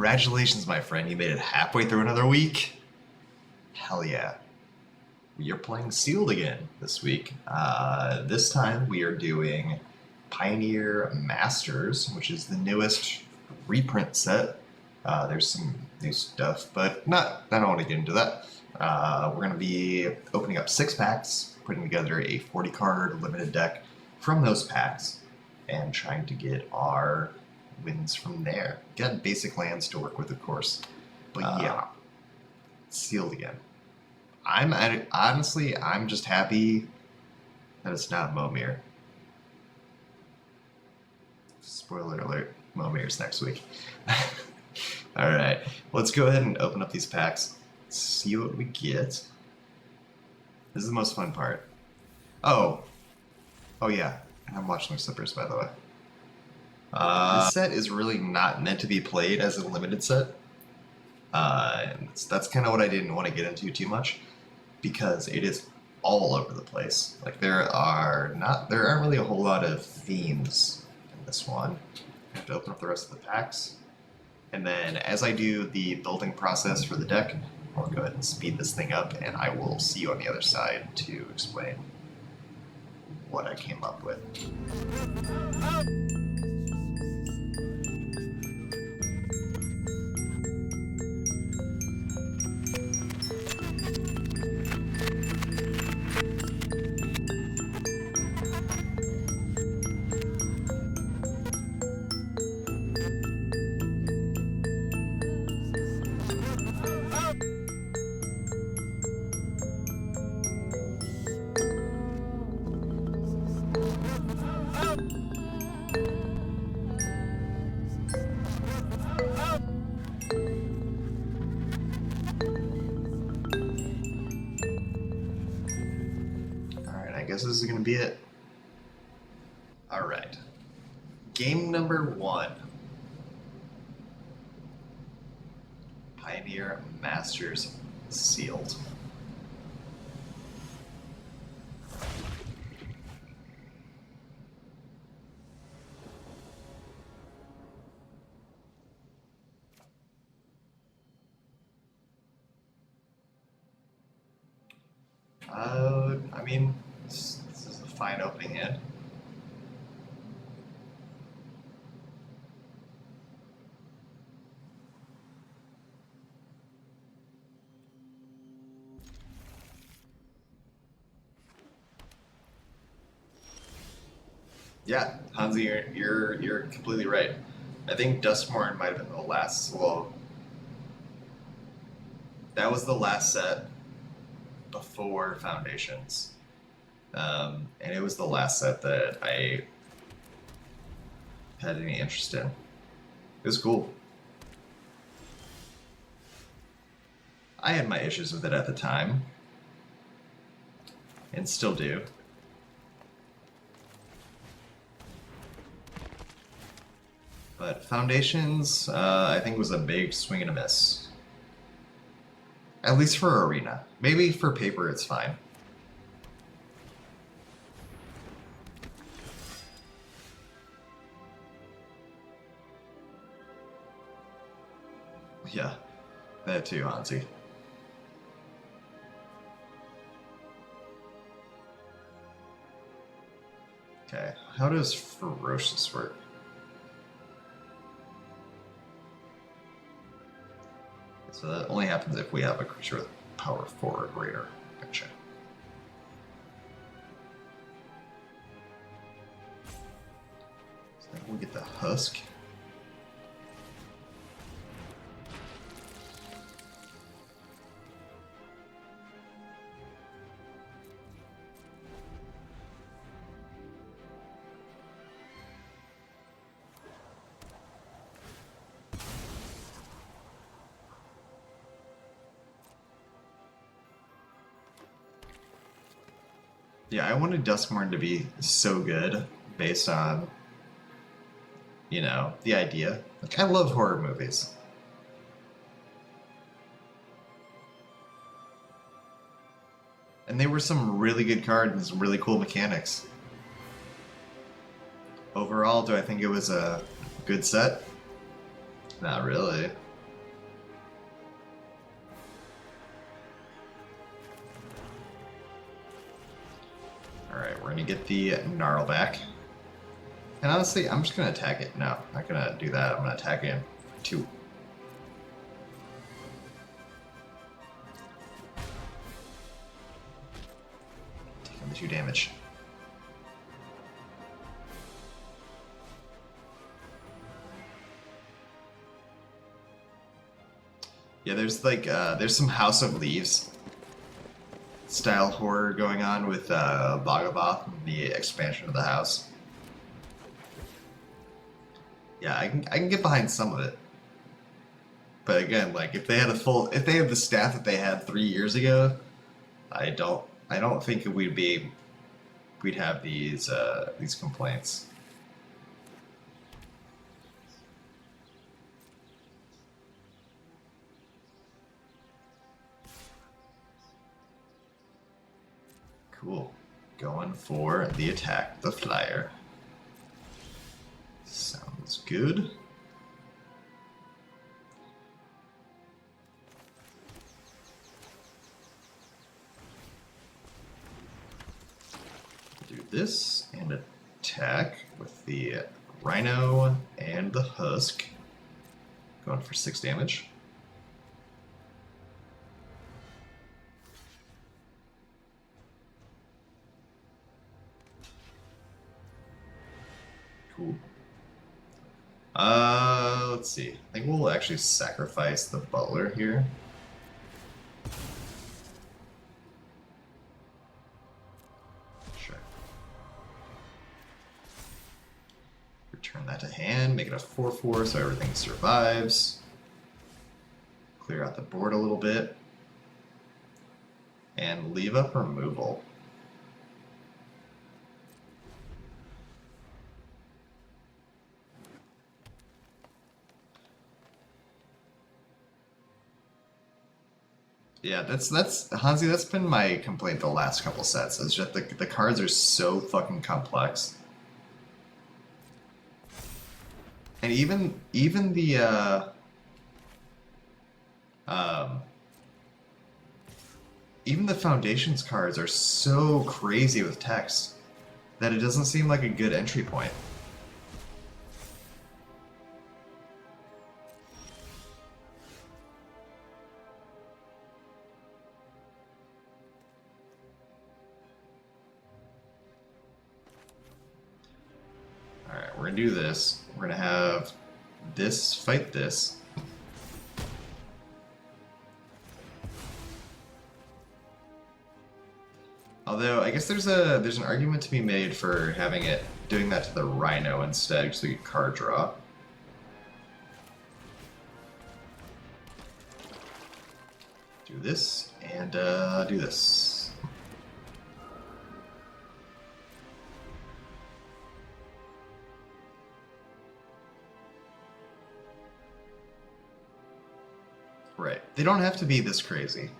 Congratulations, my friend. You made it halfway through another week. Hell yeah. We are playing Sealed again this week. This time we are doing Pioneer Masters, which is the newest reprint set. There's some new stuff, but I don't want to get into that. We're going to be opening up 6 packs, putting together a 40-card limited deck from those packs, and trying to get our wins from there. Got basic lands to work with, of course. But yeah, Sealed again. Honestly, I'm just happy that it's not Momir. Spoiler alert, Momir's next week. Alright, let's go ahead and open up these packs, see what we get. This is the most fun part. Oh yeah, I'm watching the slippers, by the way. This set is really not meant to be played as a limited set. And that's kind of what I didn't want to get into too much, because it is all over the place. Like there aren't really a whole lot of themes in this one. I have to open up the rest of the packs. And then as I do the building process for the deck, I'll go ahead and speed this thing up, and I will see you on the other side to explain what I came up with. I guess this is going to be it. Alright. Game number 1. Pioneer Masters Sealed. I mean, this is a fine opening hand. Yeah, Hansi, you're completely right. I think Dustmorn might have been the last. Well, that was the last set before Foundations. And it was the last set that I had any interest in. It was cool. I had my issues with it at the time, and still do. But Foundations, I think, was a big swing and a miss. At least for Arena. Maybe for Paper it's fine. Yeah, that too, Hansi. Okay, how does Ferocious work? So that only happens if we have a creature with power 4 or greater. Gotcha. So then we'll get the Husk. Yeah, I wanted Duskmorn to be so good based on, the idea. Like, I love horror movies. And they were some really good cards and some really cool mechanics. Overall, do I think it was a good set? Not really. we're gonna get the Gnarl back. And honestly, I'm just gonna attack it. No, I'm not gonna do that. I'm gonna attack it for 2. Taking the 2 damage. Yeah, there's like there's some House of Leaves style horror going on with Bhagavath and the expansion of the house. Yeah, I can get behind some of it. But again, like if they had the staff that they had 3 years ago, I don't think we'd have these complaints. Cool. Going for the attack, the flyer. Sounds good. Do this and attack with the Rhino and the Husk. Going for 6 damage. Cool. Let's see. I think we'll actually sacrifice the Butler here. Sure. Return that to hand, make it a 4/4 so everything survives. Clear out the board a little bit. And leave up removal. Yeah, that's Hansi, that's been my complaint the last couple sets. Is just the cards are so fucking complex. And even the even the Foundations cards are so crazy with text that it doesn't seem like a good entry point. Alright, we're gonna do this. We're gonna have this fight this. Although I guess there's an argument to be made for doing that to the Rhino instead, so you get card draw. Do this and do this. Right. They don't have to be this crazy.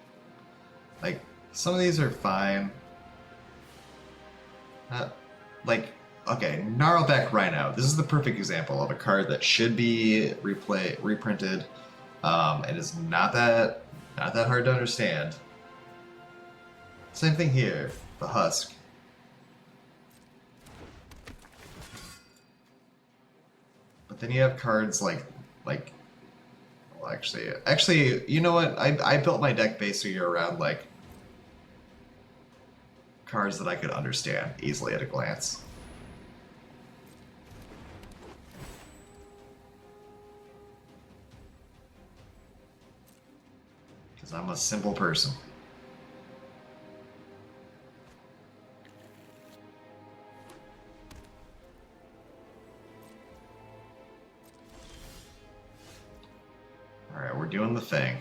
Like, some of these are fine. Like, okay, Gnarlback Rhino. This is the perfect example of a card that should be reprinted. It is not that hard to understand. Same thing here, the Husk. But then you have cards like well, actually, you know what? I built my deck basically around like cards that I could understand easily at a glance. Because I'm a simple person. Alright, we're doing the thing.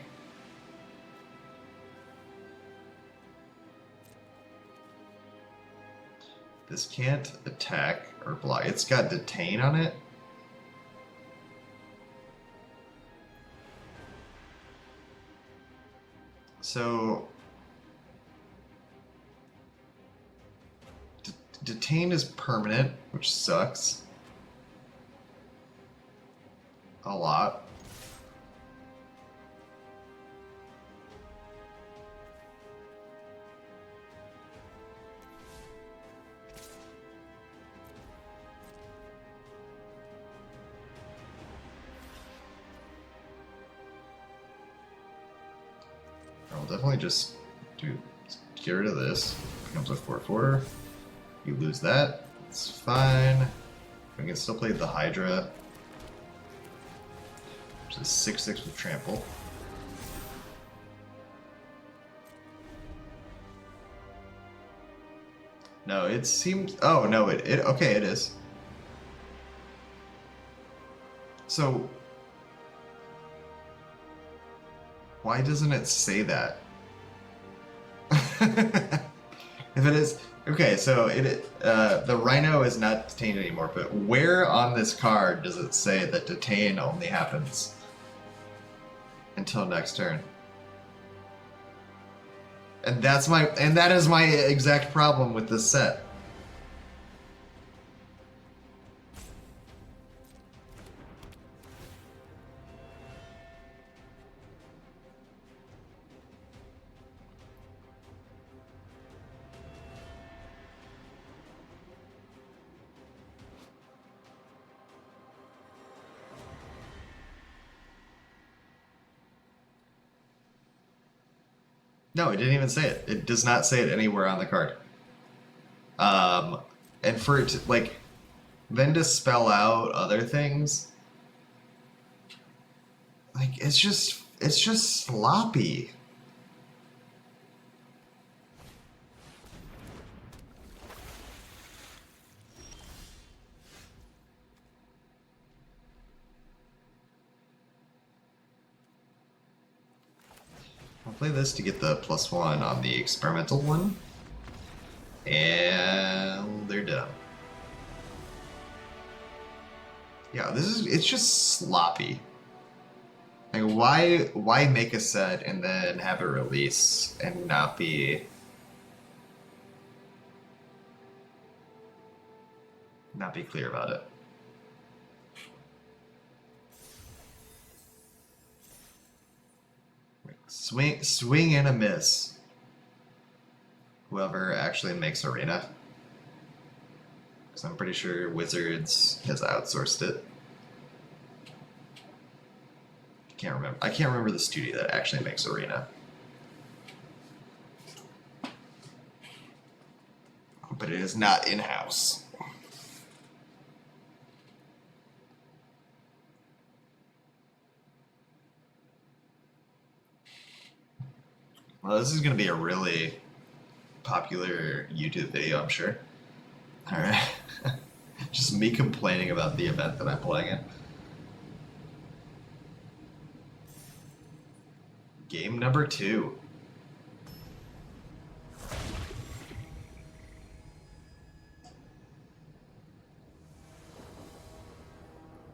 This can't attack or block. It's got detain on it. So detain is permanent, which sucks a lot. definitely just get rid of this. Becomes a 4/4. You lose that. It's fine. We can still play the Hydra, which is 6/6 with trample. No, it seems. Oh no, okay, it is. So why doesn't it say that? If it is okay, so the Rhino is not detained anymore. But where on this card does it say that detain only happens until next turn? And that is my exact problem with this set. No, it didn't even say it. It does not say it anywhere on the card. And for it to, like, then to spell out other things, like, it's just sloppy. I'll play this to get the +1 on the experimental one. And they're done. Yeah, it's just sloppy. Like, why make a set and then have it release and not be clear about it? Swing and a miss. Whoever actually makes Arena. Because I'm pretty sure Wizards has outsourced it. I can't remember the studio that actually makes Arena. But it is not in-house. Well, this is going to be a really popular YouTube video, I'm sure. Alright. Just me complaining about the event that I'm playing in. Game number 2.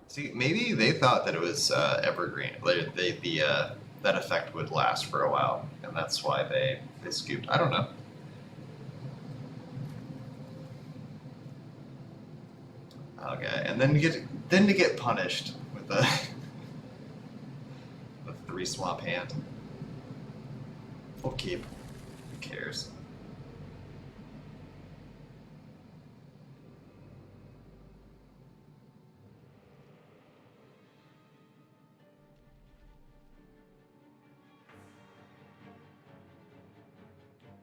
See, maybe they thought that it was evergreen. That effect would last for a while, and that's why they scooped. I don't know. Okay, and then to get punished with the 3 swamp hand. We'll keep. Who cares?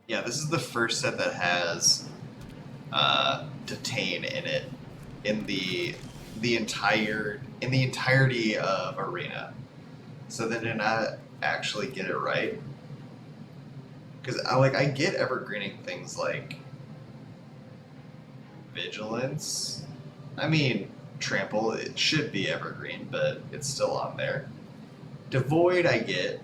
Yeah, this is the first set that has detain in it in the entirety of Arena. So they did not actually get it right. Because I get evergreening things like Vigilance. I mean, Trample, it should be evergreen, but it's still on there. Devoid, I get.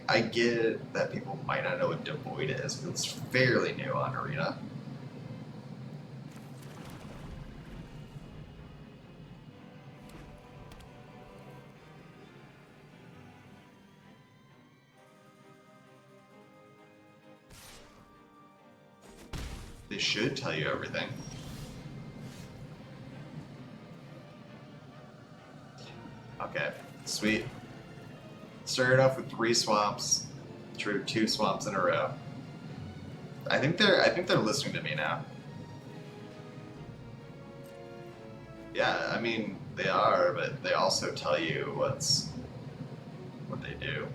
I get that people might not know what Devoid is, but it's fairly new on Arena. They should tell you everything. Okay, sweet. Started off with 3 swamps, drew 2 swamps in a row. I think they're listening to me now. Yeah, I mean they are, but they also tell you what they do.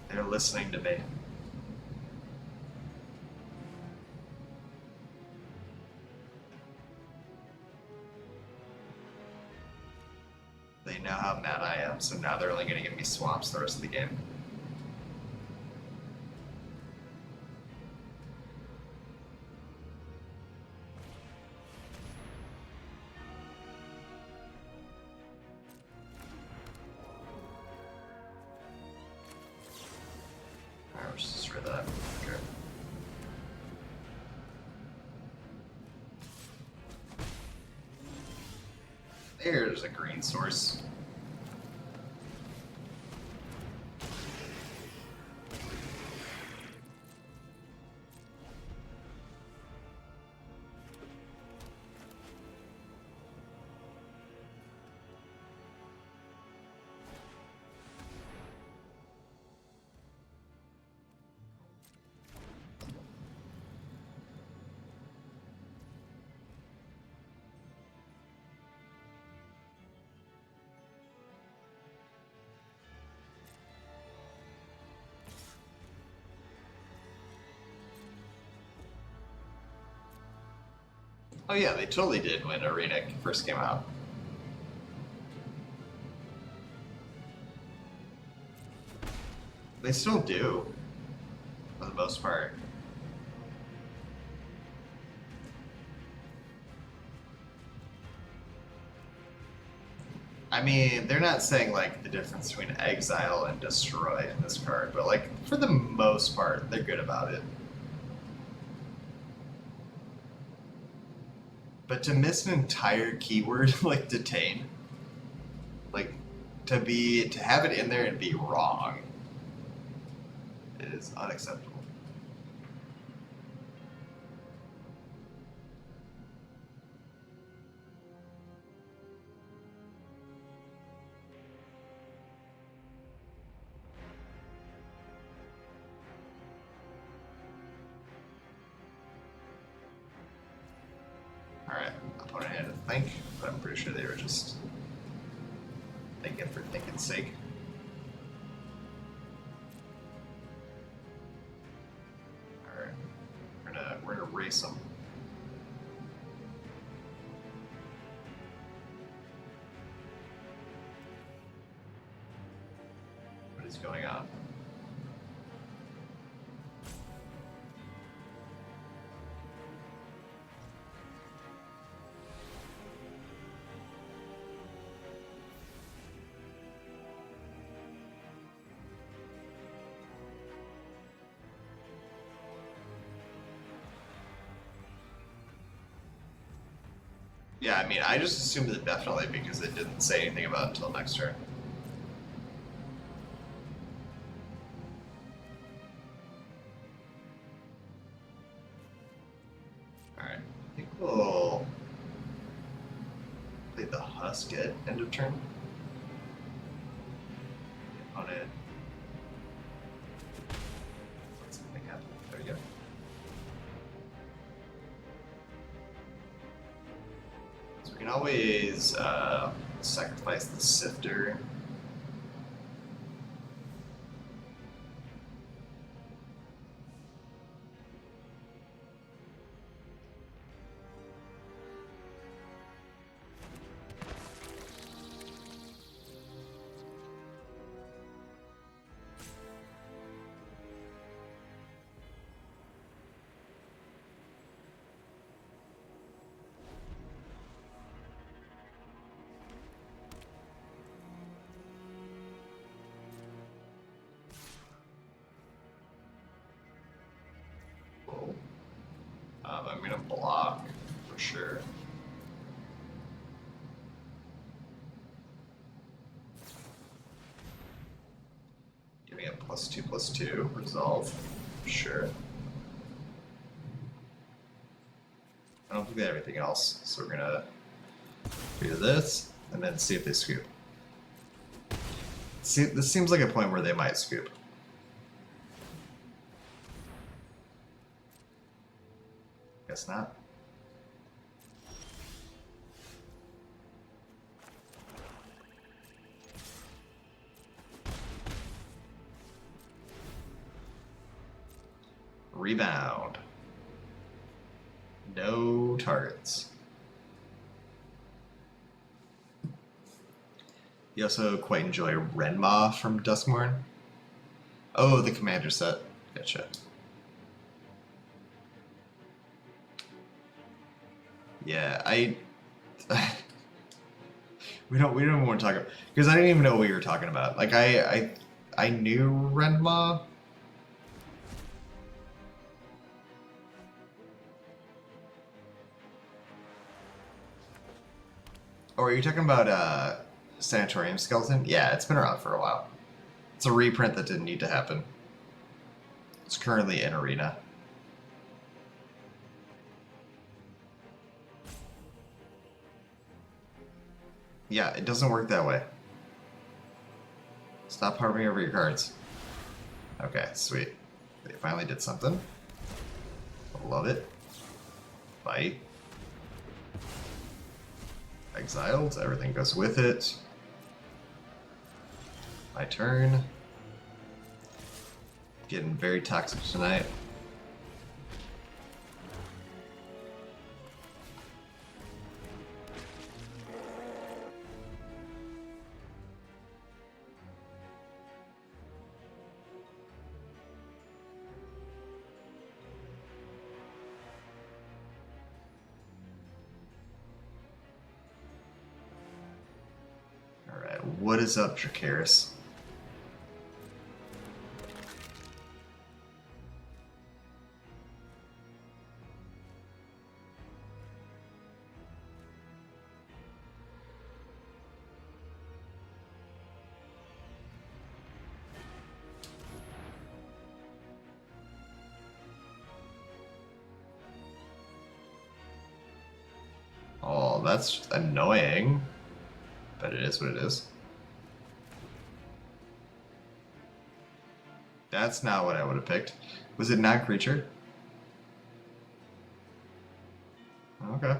They're listening to me. They know how mad I am, so now they're only going to give me swamps the rest of the game. Alright, let's just destroy that. Okay. There's a green source. Oh yeah, they totally did when Arena first came out. They still do, for the most part. I mean, they're not saying like the difference between exile and destroy in this card, but like for the most part, they're good about it. But to miss an entire keyword like detain, like to have it in there and be wrong is unacceptable. Alright, opponent had to think, but I'm pretty sure they were just thinking for thinking's sake. Alright, we're gonna race them. What is going on? Yeah, I mean, I just assumed it definitely because it didn't say anything about it until next turn. Alright, I think we'll play the Husk at end of turn. Opponent. Let something happen. There we go. We can always sacrifice the Sifter. I'm gonna block for sure. Giving a +2/+2 resolve for sure. I don't think they have anything else, so we're gonna do this and then see if they scoop. See, this seems like a point where they might scoop. Guess not. Rebound. No targets. You also quite enjoy Renma from Duskmorn. Oh, the commander set. Gotcha. Yeah, we don't want to talk about, because I didn't even know what you were talking about. Like I knew Renma. Or are you talking about Sanatorium Skeleton? Yeah, it's been around for a while. It's a reprint that didn't need to happen. It's currently in Arena. Yeah, it doesn't work that way. Stop hovering over your cards. Okay, sweet. They finally did something. Love it. Bite. Exiled, everything goes with it. My turn. Getting very toxic tonight. Alright, what is up, Dracaris? Oh, that's annoying. But it is what it is. That's not what I would have picked. Was it non-creature? Okay.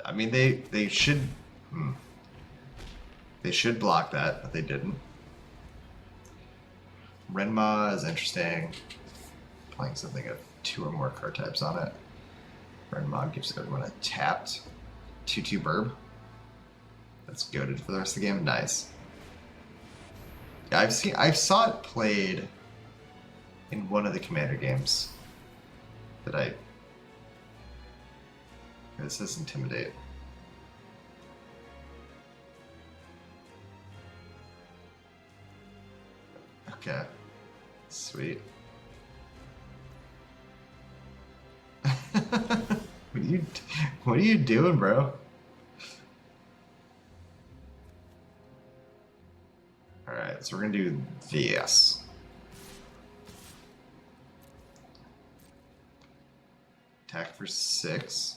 I mean, they should they should block that, but they didn't. Renma is interesting. Playing something of 2 or more card types on it. Renma gives everyone a tapped 2/2 burb. That's goated for the rest of the game. Nice. Yeah, I saw it played in one of the Commander games that I. It says Intimidate. Okay. Sweet. What are you doing, bro? Alright, so we're gonna do this. Attack for 6.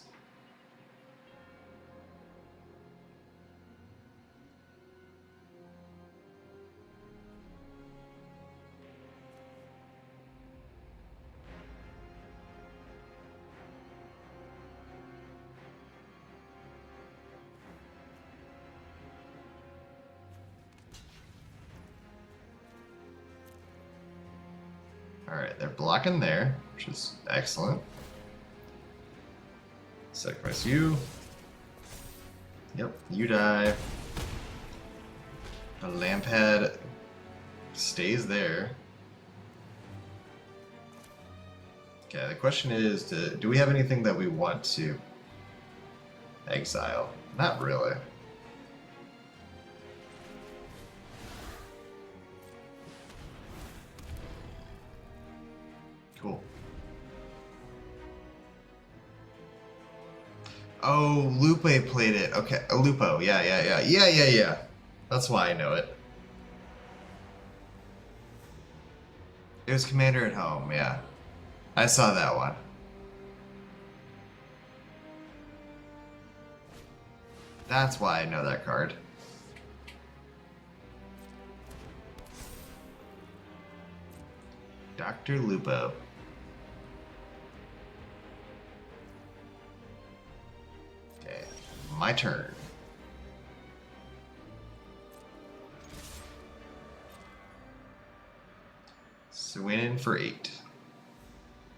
Alright, they're blocking there, which is excellent. Sacrifice you. Yep, you die. The lamp head stays there. Okay, the question is, do we have anything that we want to exile? Not really. Cool. Oh, Lupe played it. Okay, Lupo. Yeah. That's why I know it. It was Commander at Home, yeah. I saw that one. That's why I know that card. Dr. Lupo. Okay, my turn. Swing in for 8.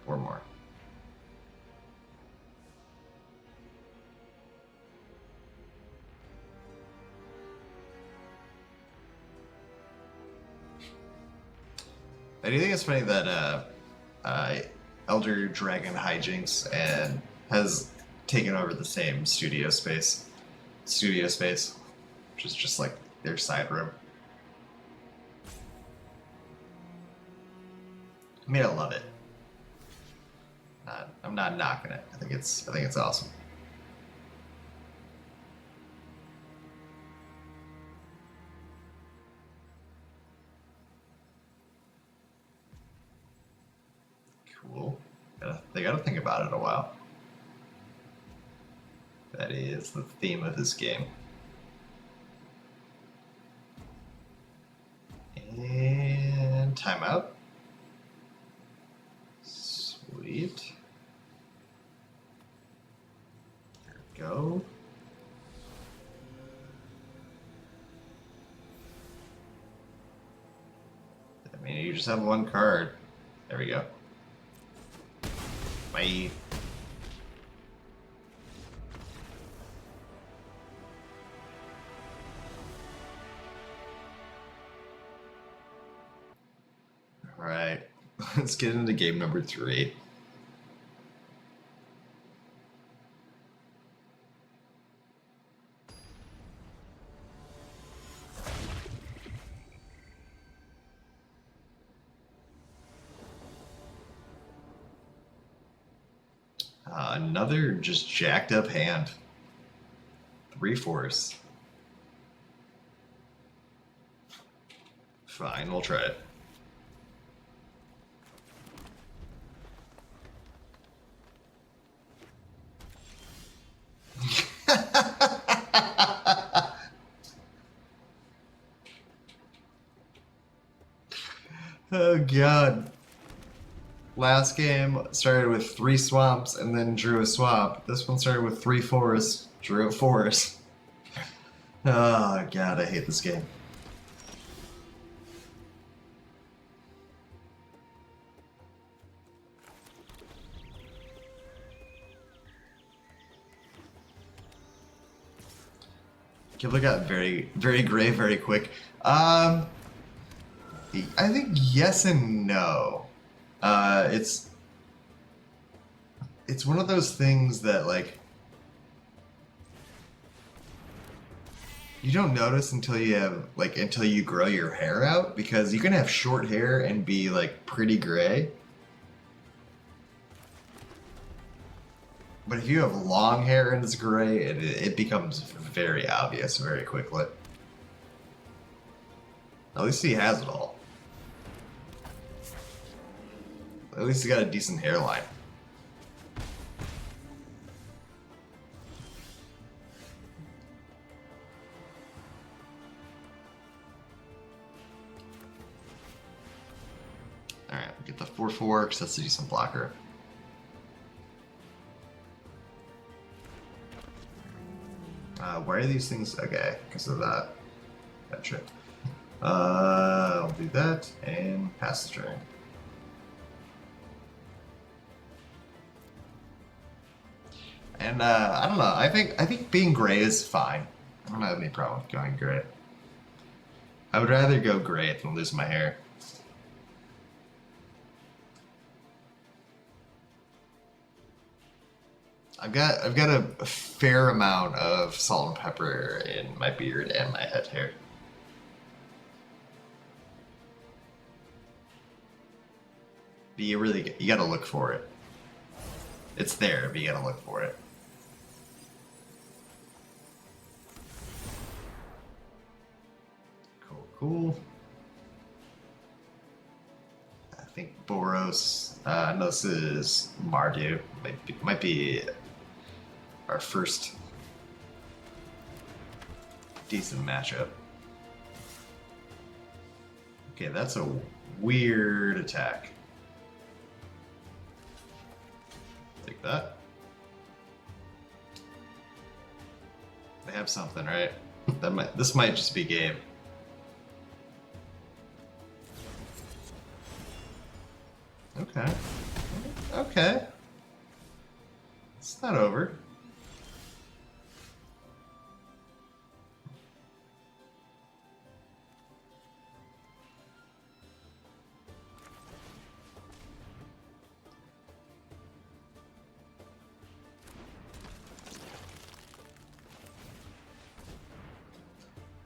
Or more. I do think it's funny that Elder Dragon Hijinks and has taken over the same studio space, which is just like their side room. I mean, I love it. I'm not knocking it. I think it's awesome. Cool. They gotta think about it a while. That is the theme of this game. And timeout. Sweet. There we go. I mean, you just have one card. There we go. Bye. Alright, let's get into game number 3. Another just jacked up hand. 3 force. Fine, we'll try it. Oh god. Last game started with 3 swamps and then drew a swamp. This one started with 3 forests, drew a forest. Oh god, I hate this game. Kibler got very, very gray very quick. I think yes and no. It's one of those things that like you don't notice until you grow your hair out, because you can have short hair and be like pretty gray. But if you have long hair and it's gray, it becomes very obvious very quickly. At least he has it all. At least he got a decent hairline. Alright, get the 4/4 because that's a decent blocker. Why are these things? Okay, because of that. Gotcha. I'll do that and pass the turn. And I don't know. I think being gray is fine. I don't have any problem with going gray. I would rather go gray than lose my hair. I've got a fair amount of salt and pepper in my beard and my head hair. But you gotta look for it. It's there, but you gotta look for it. Cool. I think Boros. No, this is Mardu. Might be our first decent matchup. Okay, that's a weird attack. Take that. They have something, right? This might just be game. Okay. Okay. It's not over.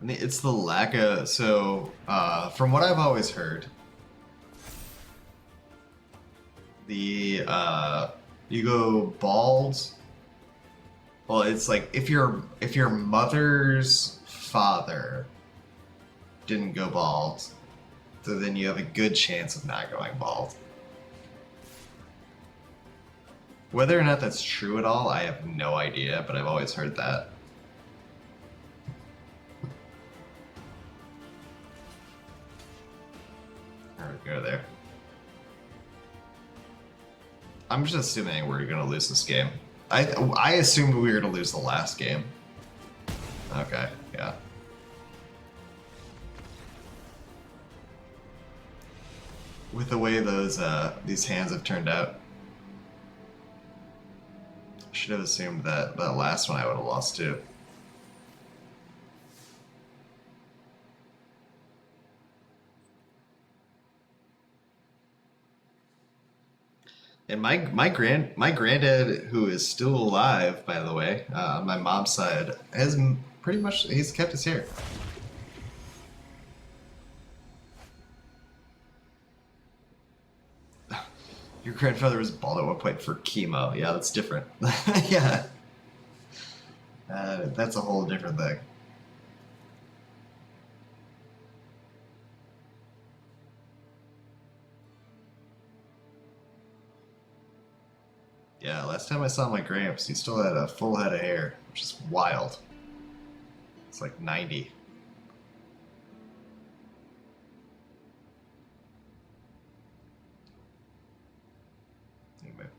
It's the lack of, from what I've always heard, you go bald. Well, it's like if your mother's father didn't go bald, so then you have a good chance of not going bald. Whether or not that's true at all, I have no idea, but I've always heard that. Go there. I'm just assuming we're gonna lose this game. I assumed we were gonna lose the last game. Okay, yeah. With the way these hands have turned out, I should have assumed that last one I would have lost too. And my granddad, who is still alive, by the way, on my mom's side, has pretty much he's kept his hair. Your grandfather was bald at one point for chemo. Yeah, that's different. Yeah, that's a whole different thing. Yeah, last time I saw my gramps, he still had a full head of hair, which is wild. It's like 90.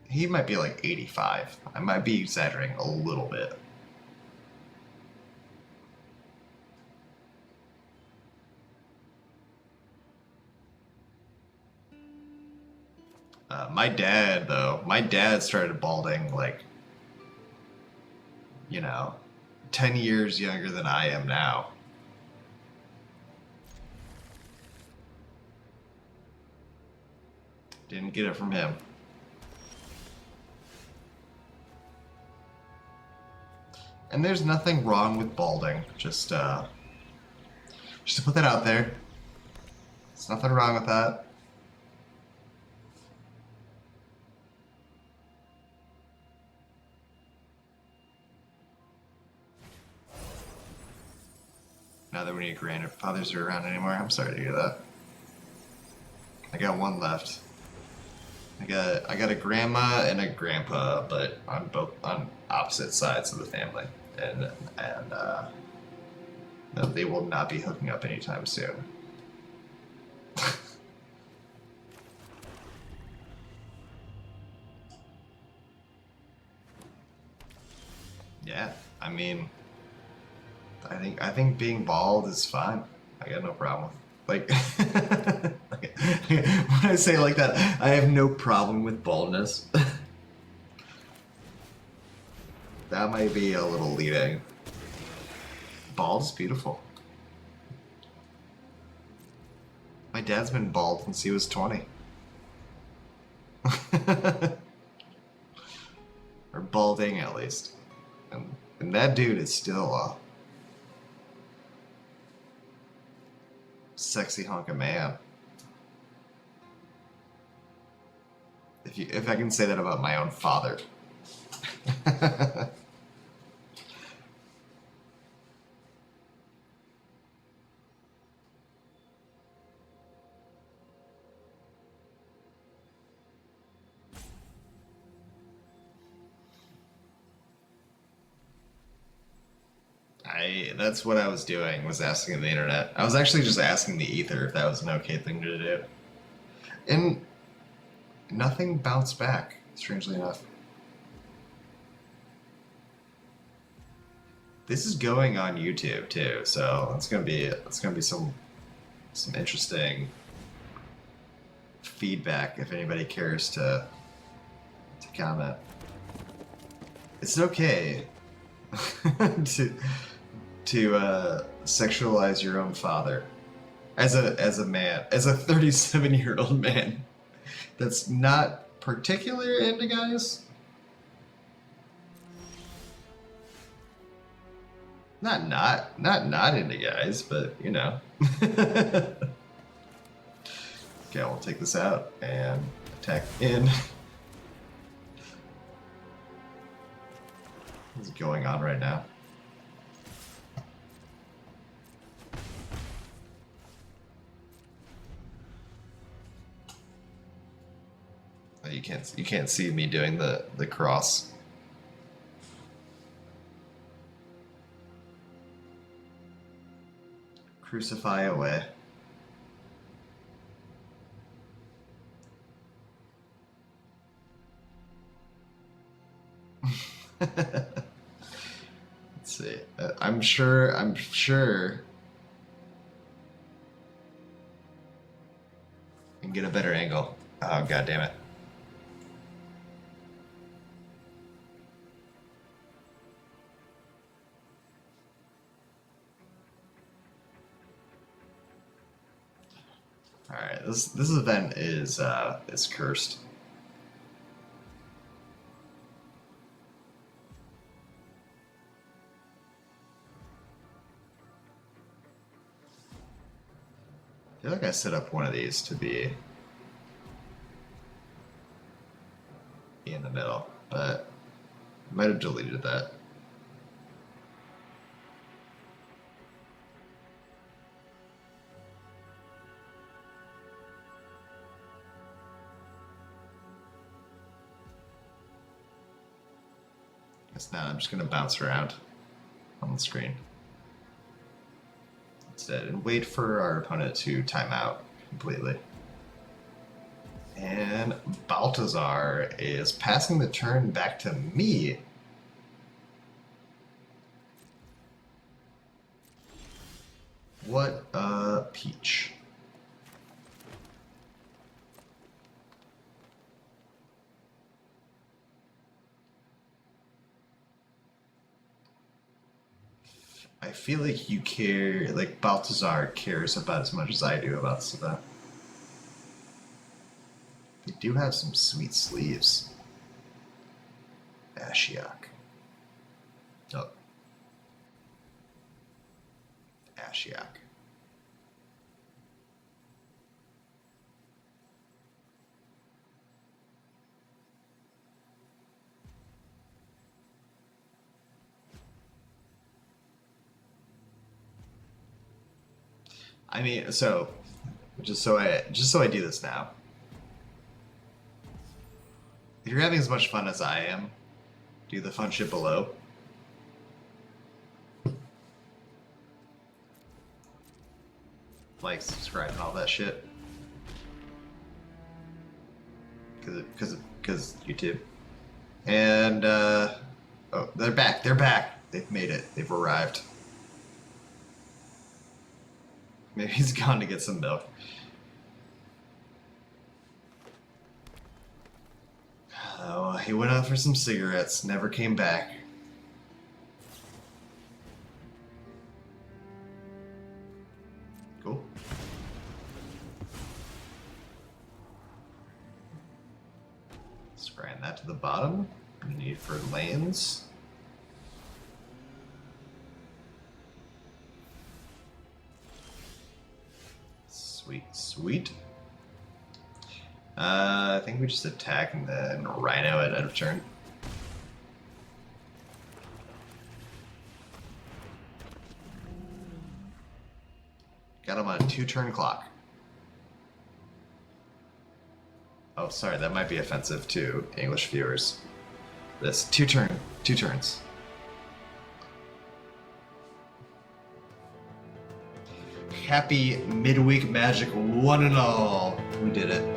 He might be like 85. I might be exaggerating a little bit. My dad started balding like, 10 years younger than I am now. Didn't get it from him. And there's nothing wrong with balding. Just to put that out there. There's nothing wrong with that. Now that we need grandfathers are around anymore, I'm sorry to hear that. I got one left. I got a grandma and a grandpa, but on opposite sides of the family, and no, they will not be hooking up anytime soon. Yeah, I mean, I think being bald is fine. I got no problem with when I say it like that, I have no problem with baldness. That might be a little leading. Bald is beautiful. My dad's been bald since he was 20. Or balding at least. And that dude is still sexy hunk of man. If I can say that about my own father. That's what I was doing, was asking the internet. I was actually just asking the ether if that was an okay thing to do. And nothing bounced back, strangely enough. This is going on YouTube too, so it's gonna be some interesting feedback if anybody cares to comment. It's okay to sexualize your own father as a man, as a 37-year-old man that's not particularly into guys. Not into guys, but you know. Okay, we'll take this out and attack in. What's going on right now? Oh, you can't see me doing the cross. Crucify away. Let's see. I'm sure. I can get a better angle. Oh, god damn it. All right, this event is cursed. I feel like I set up one of these to be in the middle, but I might have deleted that. Guess not. I'm just going to bounce around on the screen instead and wait for our opponent to time out completely. And Baltazar is passing the turn back to me. What a peach. I feel like you care, like Baltazar cares about as much as I do about this event. They do have some sweet sleeves. Ashiok. Oh. Ashiok. I mean, so just so I do this now. If you're having as much fun as I am, do the fun shit below. Like, subscribe, and all that shit. Because YouTube. And oh, they're back. They're back. They've made it. They've arrived. Maybe he's gone to get some milk. Oh, he went out for some cigarettes, never came back. Cool. Let's grind that to the bottom. Need for lanes. Sweet, sweet. I think we just attack and then Rhino at end of turn. Got him on a 2-turn clock. Oh, sorry, that might be offensive to English viewers. This 2 turns. Happy Midweek Magic, one and all. We did it.